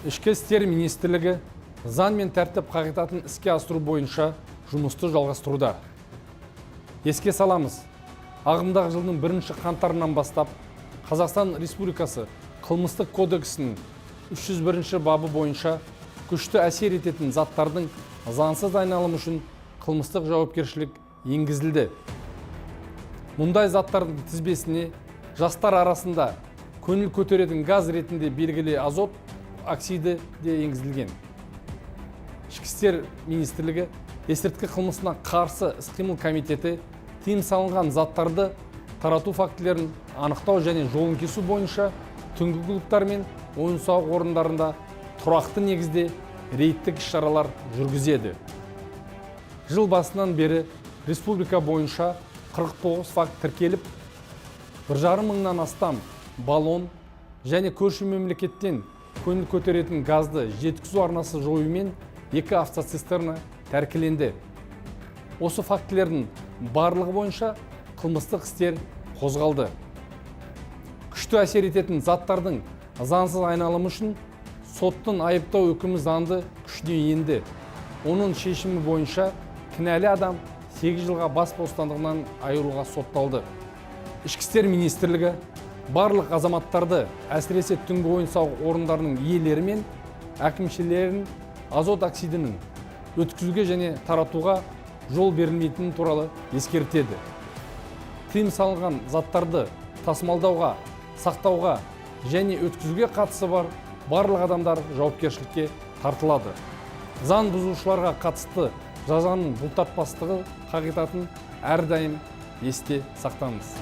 Ішкі істер министрлігі заң мен тәртіп қағидатын іске асыру бойынша жұмысты жалғастыруда. Еске саламыз, ағымдағы жылдың 1 қаңтарынан бастап Қазақстан Республикасы қылмыстық кодексінің 301 бабы бойынша күшті әсер ететін заттардың заңсыз айналымы үшін қылмыстық жауапкершілік енгізілді. Мұндай заттардың тізбесіне жастар арасында көңіл көтеретін газ ретінде белгілі азот оксиді де енгізілген. Ішкі істер министрлігі есірткі қылмысына қарсы іс-қимыл комитеті тыйым салынған заттарды тарату фактілерін анықтау және жолын кесу бойынша түнгі клубтар мен ойын-сауық орындарында тұрақты негізде рейдтік іс-шаралар жүргізеді. Жыл басынан бері республика бойынша 49 факт тіркеліп, 1,5 мыңнан астам баллон және көрші мемлекеттен көңіл көтеретін газды жеткізу арнасы жоюмен 2 автоцистерна тәркіленді. Осы фактілердің барлығы бойынша қылмыстық істер қозғалды. Күшті әсер ететін заттардың заңсыз айналымы үшін соттың айыптау үкімі заңды күшіне енді. Оның шешімі бойынша кінәлі адам 8 жылға бас бостандығынан айыруға сотталды. Ішкі істер министрлігі барлық азаматтарды, әсіресе түнгі ойын-сауық орындарының иелері мен әкімшілерін азот оксидінің өткізуге және таратуға жол берілмейтіні туралы ескертеді. Тыйым салынған заттарды тасымалдауға, сақтауға және өткізуге қатысы бар барлық адамдар жауапкершілікке тартылады. Заң бұзушыларға қатысты жазаның бұлтартпастығы қағидатын әрдайым есте сақтаңыз.